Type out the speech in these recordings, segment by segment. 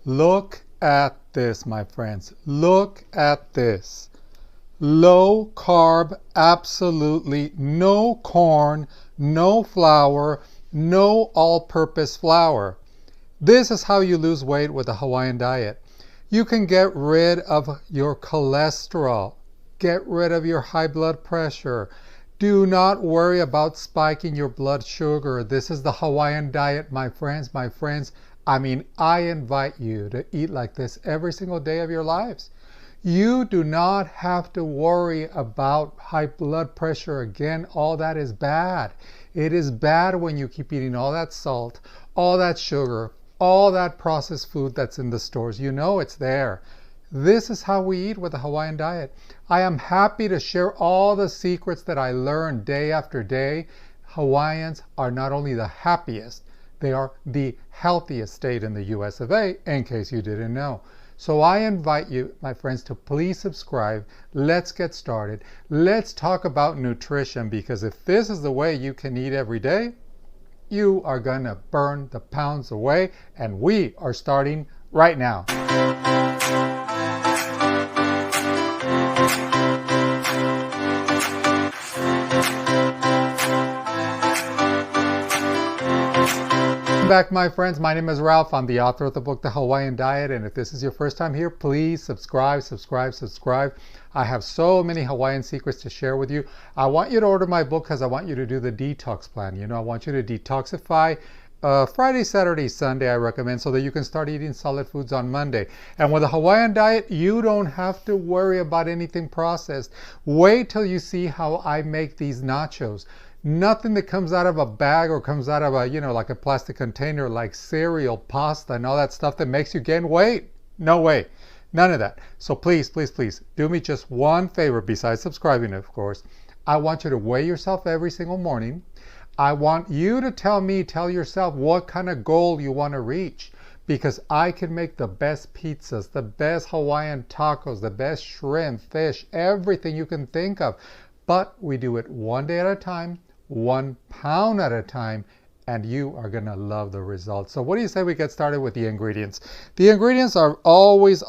Look at this, my friends. Look at this. Low carb, absolutely no corn, no flour, no all-purpose flour. This is how you lose weight with a Hawaiian diet. You can get rid of your cholesterol, get rid of your high blood pressure. Do not worry about spiking your blood sugar. This is the Hawaiian diet, my friends, my friends. I invite you to eat like this every single day of your lives. You do not have to worry about high blood pressure again. All that is bad. It is bad when you keep eating all that salt, all that sugar, all that processed food that's in the stores. You know it's there. This is how we eat with the Hawaiian diet. I am happy to share all the secrets that I learned day after day. Hawaiians are not only the happiest, they are the healthiest state in the US of A, in case you didn't know. So I invite you, my friends, to please subscribe. Let's get started. Let's talk about nutrition, because if this is the way you can eat every day, you are gonna burn the pounds away, and we are starting right now. Welcome back, my friends. My name is Ralph. I'm the author of the book, The Hawaiian Diet. And if this is your first time here, please subscribe. I have so many Hawaiian secrets to share with you. I want you to order my book because I want you to do the detox plan. You know, I want you to detoxify Friday, Saturday, Sunday, I recommend, so that you can start eating solid foods on Monday. And with the Hawaiian diet, you don't have to worry about anything processed. Wait till you see how I make these nachos. Nothing that comes out of a bag or comes out of a, like a plastic container, like cereal, pasta, and all that stuff that makes you gain weight. No way. None of that. So please, please, please, do me just one favor besides subscribing, of course. I want you to weigh yourself every single morning. I want you to tell yourself what kind of goal you want to reach, because I can make the best pizzas, the best Hawaiian tacos, the best shrimp, fish, everything you can think of. But we do it one day at a time, 1 pound at a time, and you are gonna love the results. So what do you say we get started with the ingredients? The ingredients are always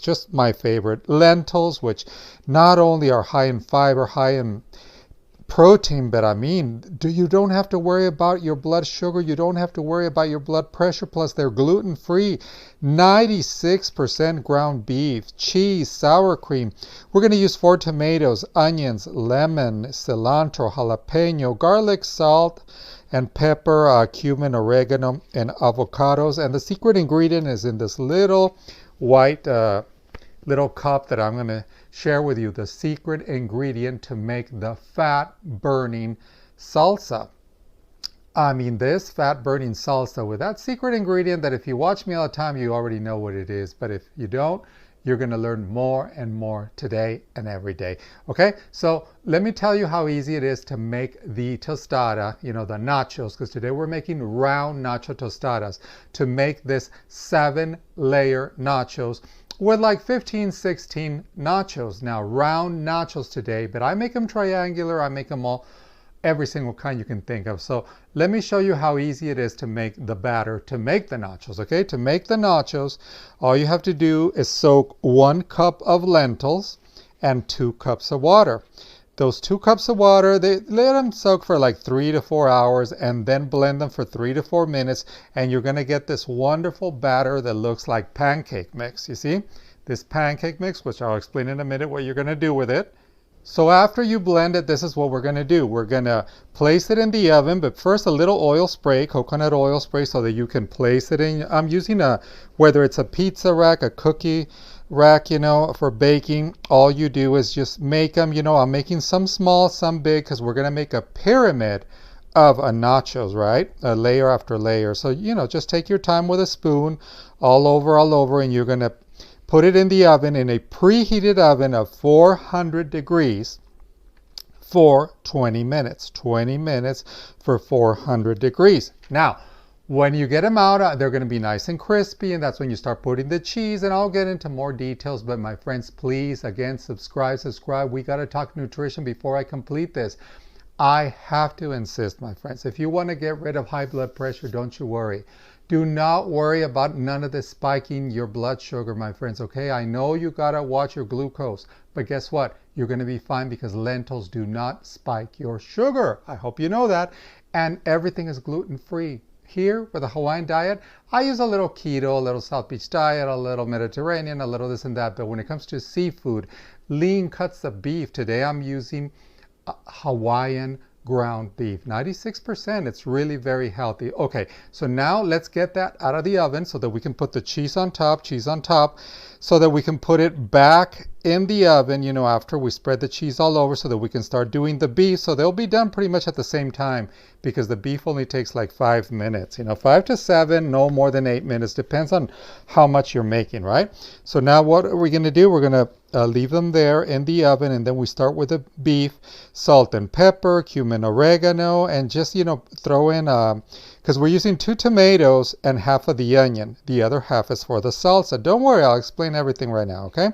just my favorite. Lentils, which not only are high in fiber, high in protein, but you don't have to worry about your blood sugar. You don't have to worry about your blood pressure. Plus, they're gluten-free. 96% ground beef, cheese, sour cream. We're going to use 4 tomatoes, onions, lemon, cilantro, jalapeno, garlic, salt, and pepper, cumin, oregano, and avocados. And the secret ingredient is in this little white little cup that I'm going to share with you, the secret ingredient to make the fat burning salsa. This fat burning salsa with that secret ingredient that if you watch me all the time, you already know what it is. But if you don't, you're going to learn more and more today and every day. Okay, so let me tell you how easy it is to make the tostada, the nachos, because today we're making round nacho tostadas. To make this 7-layer nachos with like 15, 16 nachos. Now, round nachos today, but I make them triangular. I make them all, every single kind you can think of. So let me show you how easy it is to make the batter to make the nachos, okay? To make the nachos, all you have to do is soak 1 cup of lentils and 2 cups of water. Those 2 cups of water, let them soak for like 3 to 4 hours, and then blend them for 3 to 4 minutes, and you're going to get this wonderful batter that looks like pancake mix. You see? This pancake mix, which I'll explain in a minute what you're going to do with it. So after you blend it, this is what we're going to do. We're going to place it in the oven, but first a little oil spray, coconut oil spray, so that you can place it in. I'm using whether it's a pizza rack, a cookie rack, for baking. All you do is just make them, I'm making some small, some big, because we're going to make a pyramid of nachos, right? Layer after layer. So, just take your time with a spoon all over, and you're going to put it in the oven, in a preheated oven of 400 degrees for 20 minutes. 20 minutes for 400 degrees. Now, when you get them out, they're going to be nice and crispy, and that's when you start putting the cheese, and I'll get into more details. But my friends, please, again, subscribe. We got to talk nutrition before I complete this. I have to insist, my friends, if you want to get rid of high blood pressure, don't you worry. Do not worry about none of this spiking your blood sugar, my friends, okay? I know you gotta watch your glucose, but guess what? You're gonna be fine because lentils do not spike your sugar. I hope you know that. And everything is gluten-free. Here with the Hawaiian diet, I use a little keto, a little South Beach diet, a little Mediterranean, a little this and that. But when it comes to seafood, lean cuts of beef, today I'm using Hawaiian ground beef, 96%. It's really very healthy. Okay, so now let's get that out of the oven so that we can put the cheese on top, so that we can put it back in the oven, you know, after we spread the cheese all over, so that we can start doing the beef. So they'll be done pretty much at the same time, because the beef only takes like 5 minutes, you know, 5 to 7, no more than 8 minutes, depends on how much you're making, right? So now what are we going to do? We're going to leave them there in the oven, and then we start with the beef, salt and pepper, cumin, oregano, and just, you know, throw in, because we're using 2 tomatoes and half of the onion. The other half is for the salsa. Don't worry, I'll explain everything right now, okay?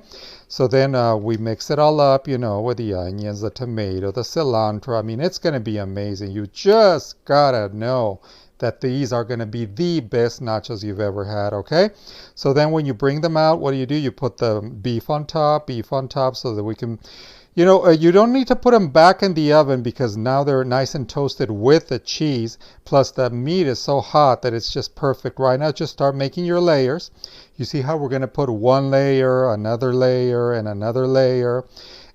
So then we mix it all up, you know, with the onions, the tomato, the cilantro. I mean, it's going to be amazing. You just gotta know that these are going to be the best nachos you've ever had, okay? So then when you bring them out, what do? You put the beef on top, so that we can, you know, you don't need to put them back in the oven, because now they're nice and toasted with the cheese, plus the meat is so hot that it's just perfect. Right now, just start making your layers. You see how we're going to put one layer, another layer, and another layer.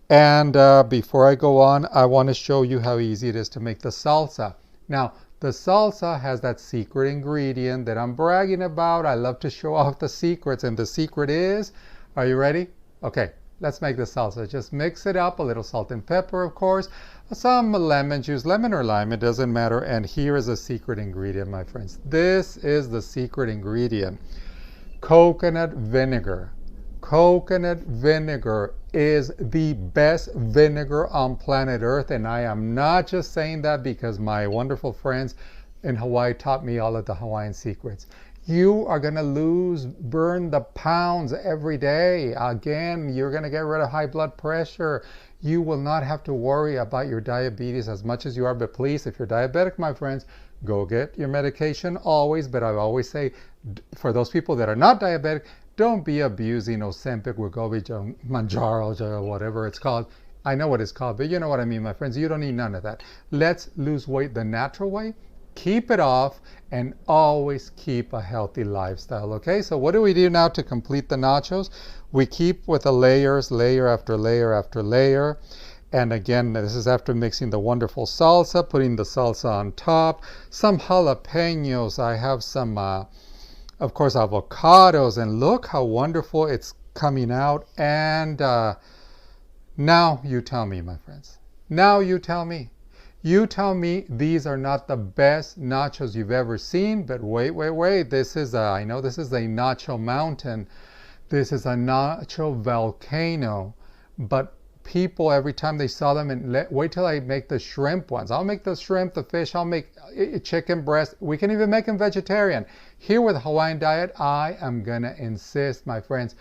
And before I go on, I want to show you how easy it is to make the salsa. Now, the salsa has that secret ingredient that I'm bragging about. I love to show off the secrets, and the secret is, are you ready? Okay, let's make the salsa. Just mix it up, a little salt and pepper, of course, some lemon juice, lemon or lime, it doesn't matter. And here is a secret ingredient, my friends. This is the secret ingredient. Coconut vinegar. Coconut vinegar is the best vinegar on planet Earth, and I am not just saying that because my wonderful friends in Hawaii taught me all of the Hawaiian secrets. You are going to burn the pounds every day. Again, you're going to get rid of high blood pressure. You will not have to worry about your diabetes as much as you are. But please, if you're diabetic, my friends, go get your medication always. But I always say, for those people that are not diabetic, don't be abusing OZEMPIC WEGOVY MOUNJARO, whatever it's called. I know what it's called, but you know what I mean, my friends. You don't need none of that. Let's lose weight the natural way. Keep it off, and always keep a healthy lifestyle, okay? So what do we do now to complete the nachos? We keep with the layers, layer after layer after layer. And again, this is after mixing the wonderful salsa, putting the salsa on top, some jalapenos. I have some, of course, avocados, and look how wonderful it's coming out. And now you tell me, my friends. Now you tell me. You tell me these are not the best nachos you've ever seen, but wait. This is I know this is a nacho mountain. This is a nacho volcano. But people, every time they saw them, and wait till I make the shrimp ones. I'll make the shrimp, the fish, I'll make chicken breast. We can even make them vegetarian. Here with Hawaiian diet, I am gonna insist, my friends,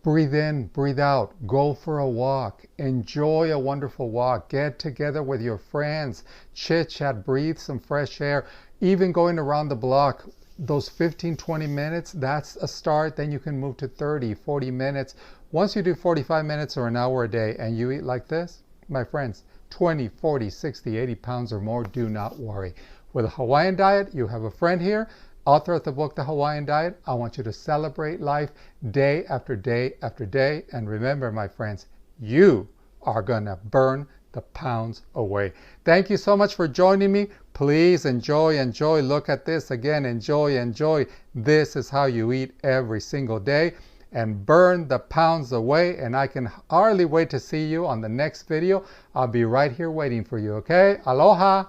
breathe in, breathe out, go for a walk, enjoy a wonderful walk, get together with your friends, chit chat, breathe some fresh air, even going around the block. Those 15-20 minutes, that's a start. Then you can move to 30-40 minutes. Once you do 45 minutes or an hour a day and you eat like this, my friends, 20, 40, 60, 80 pounds or more, do not worry. With a Hawaiian diet, you have a friend here, author of the book, The Hawaiian Diet. I want you to celebrate life day after day after day. And remember, my friends, you are going to burn the pounds away. Thank you so much for joining me. Please enjoy. Look at this again. Enjoy. This is how you eat every single day and burn the pounds away. And I can hardly wait to see you on the next video. I'll be right here waiting for you, okay? Aloha.